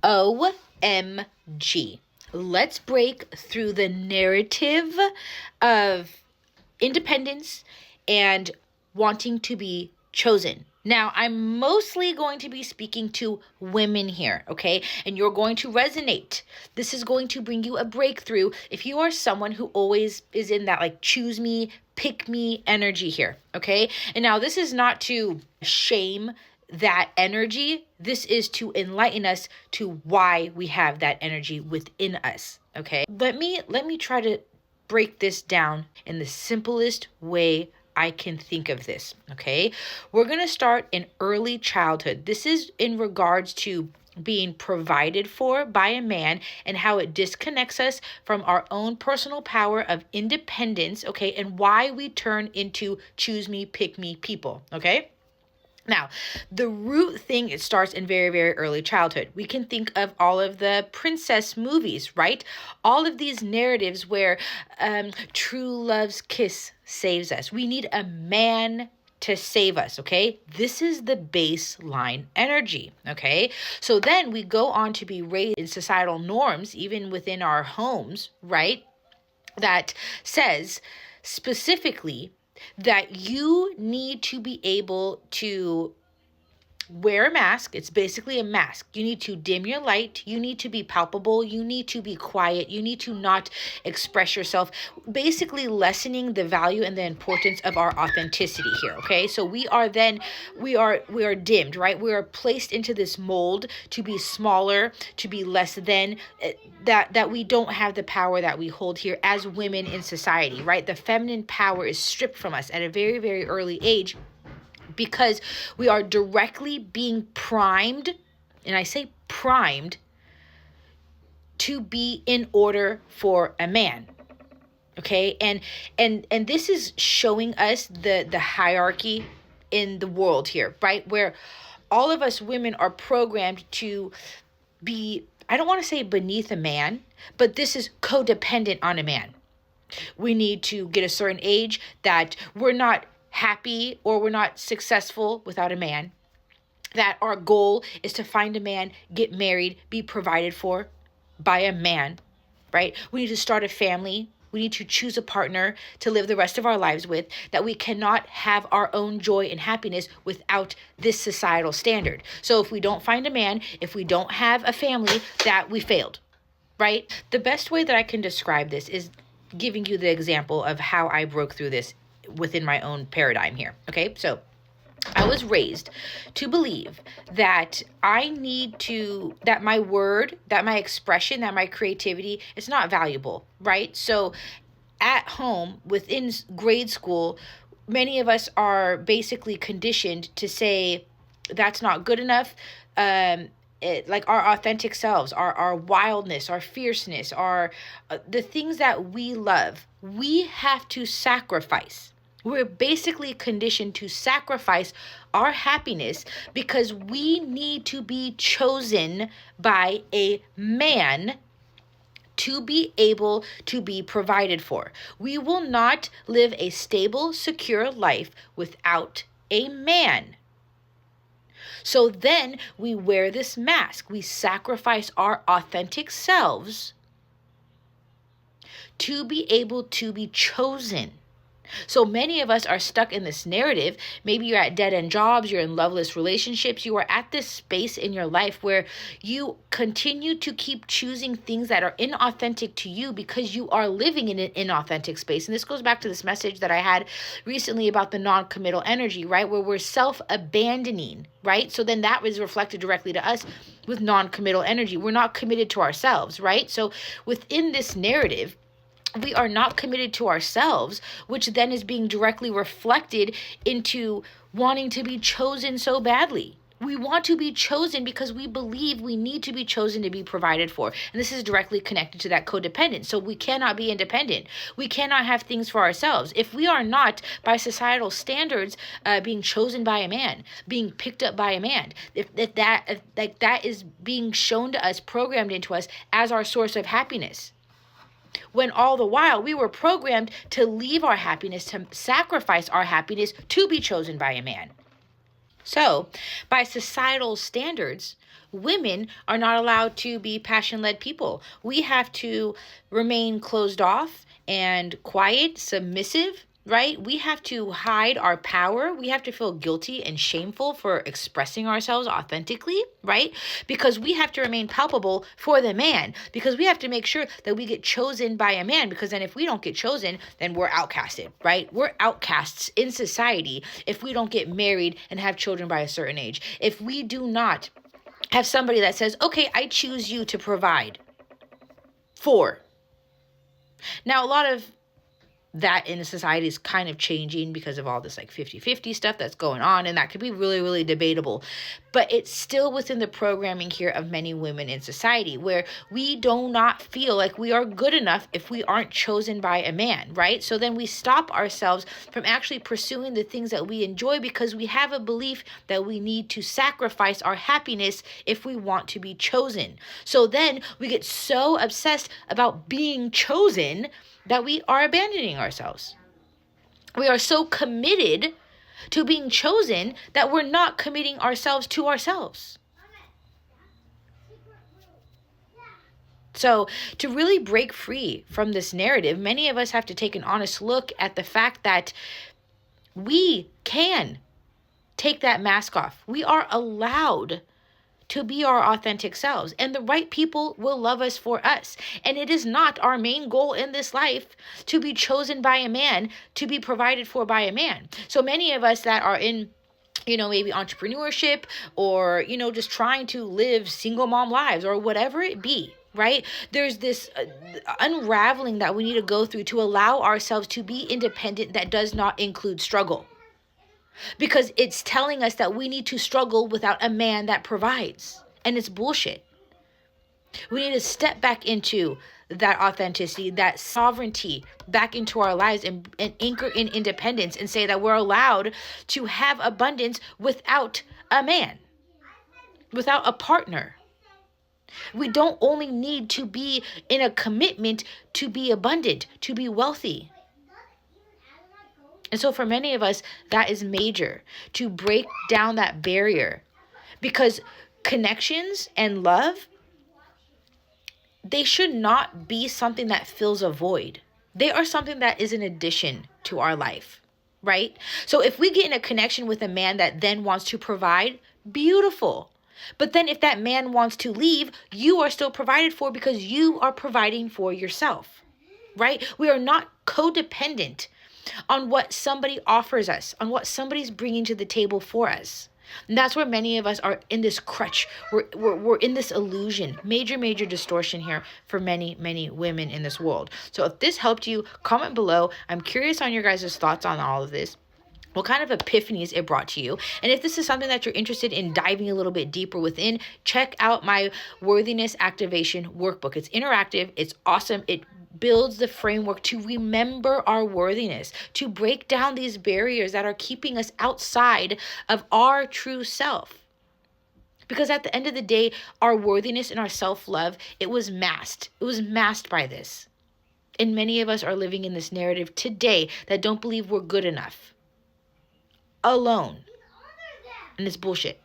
OMG. Let's break through the narrative of independence and wanting to be chosen. Now, I'm mostly going to be speaking to women here, okay? And you're going to resonate. This is going to bring you a breakthrough if you are someone who always is in that like choose me, pick me energy here, okay? And now this is not to shame that energy. This is to enlighten us to why we have that energy within us, okay? Let me try to break this down in the simplest way I can think of this, okay? We're going to start in early childhood. This is in regards to being provided for by a man and how it disconnects us from our own personal power of independence, okay? And why we turn into choose me, pick me people, okay? Now, the root thing, it starts in very, very early childhood. We can think of all of the princess movies, right? All of these narratives where true love's kiss saves us. We need a man to save us, okay? This is the baseline energy, okay? So then we go on to be raised in societal norms, even within our homes, right? That says specifically that you need to be able to wear a mask. It's basically a mask. You need to dim your light. You need to be palpable. You need to be quiet. You need to not express yourself, basically lessening the value and the importance of our authenticity here. Okay. So we are dimmed, right? We are placed into this mold to be smaller, to be less than that we don't have the power that we hold here as women in society, right? The feminine power is stripped from us at a very, very early age, because we are directly being primed, and I say primed, to be in order for a man. Okay? And this is showing us the hierarchy in the world here, right? Where all of us women are programmed to be, I don't want to say beneath a man, but this is codependent on a man. We need to get a certain age that we're not happy or we're not successful without a man. That our goal is to find a man, get married, be provided for by a man, right? We need to start a family. We need to choose a partner to live the rest of our lives with, that we cannot have our own joy and happiness without this societal standard. So if we don't find a man, if we don't have a family, that we failed, right? The best way that I can describe this is giving you the example of how I broke through this within my own paradigm here. Okay, so I was raised to believe that that my word, that my expression, that my creativity is not valuable, right? So at home, within grade school, many of us are basically conditioned to say that's not good enough. Like our authentic selves, our wildness, our fierceness, the things that we love, we have to sacrifice. We're basically conditioned to sacrifice our happiness because we need to be chosen by a man to be able to be provided for. We will not live a stable, secure life without a man. So then we wear this mask. We sacrifice our authentic selves to be able to be chosen. So many of us are stuck in this narrative. Maybe you're at dead-end jobs, you're in loveless relationships, you are at this space in your life where you continue to keep choosing things that are inauthentic to you because you are living in an inauthentic space. And this goes back to this message that I had recently about the non-committal energy, right? Where we're self-abandoning, right? So then that was reflected directly to us with non-committal energy. We're not committed to ourselves, right? So within this narrative, we are not committed to ourselves, which then is being directly reflected into wanting to be chosen so badly. We want to be chosen because we believe we need to be chosen to be provided for. And this is directly connected to that codependence. So we cannot be independent. We cannot have things for ourselves. If we are not, by societal standards, being chosen by a man, being picked up by a man, if that is being shown to us, programmed into us as our source of happiness, when all the while we were programmed to leave our happiness, to sacrifice our happiness to be chosen by a man. So, by societal standards, women are not allowed to be passion-led people. We have to remain closed off and quiet, submissive, right? We have to hide our power. We have to feel guilty and shameful for expressing ourselves authentically, right? Because we have to remain palpable for the man, because we have to make sure that we get chosen by a man, because then if we don't get chosen, then we're outcasted, right? We're outcasts in society if we don't get married and have children by a certain age. If we do not have somebody that says, okay, I choose you to provide for. Now, a lot of that in society is kind of changing because of all this like 50-50 stuff that's going on, and that could be really, really debatable. But it's still within the programming here of many women in society, where we do not feel like we are good enough if we aren't chosen by a man, right? So then we stop ourselves from actually pursuing the things that we enjoy, because we have a belief that we need to sacrifice our happiness if we want to be chosen. So then we get so obsessed about being chosen that we are abandoning ourselves. We are so committed to being chosen that we're not committing ourselves to ourselves. So to really break free from this narrative, many of us have to take an honest look at the fact that we can take that mask off. We are allowed to be our authentic selves, and the right people will love us for us. And it is not our main goal in this life to be chosen by a man, to be provided for by a man. So many of us that are in, maybe entrepreneurship, or, just trying to live single mom lives, or whatever it be, right? There's this unraveling that we need to go through to allow ourselves to be independent that does not include struggle. Because it's telling us that we need to struggle without a man that provides. And it's bullshit. We need to step back into that authenticity, that sovereignty back into our lives, and anchor in independence, and say that we're allowed to have abundance without a man, without a partner. We don't only need to be in a commitment to be abundant, to be wealthy. And so for many of us, that is major, to break down that barrier, because connections and love, they should not be something that fills a void. They are something that is an addition to our life, right? So if we get in a connection with a man that then wants to provide, beautiful. But then if that man wants to leave, you are still provided for, because you are providing for yourself, right? We are not codependent on what somebody offers us, on what somebody's bringing to the table for us. And that's where many of us are in this crutch. We're in this illusion. Major distortion here for many, many women in this world. So if this helped you, comment below. I'm curious on your guys' thoughts on all of this. What kind of epiphanies it brought to you. And if this is something that you're interested in diving a little bit deeper within, check out my Worthiness Activation Workbook. It's interactive. It's awesome. It builds the framework to remember our worthiness, to break down these barriers that are keeping us outside of our true self. Because at the end of the day, our worthiness and our self-love, it was masked. It was masked by this. And many of us are living in this narrative today that don't believe we're good enough. Alone. And it's bullshit.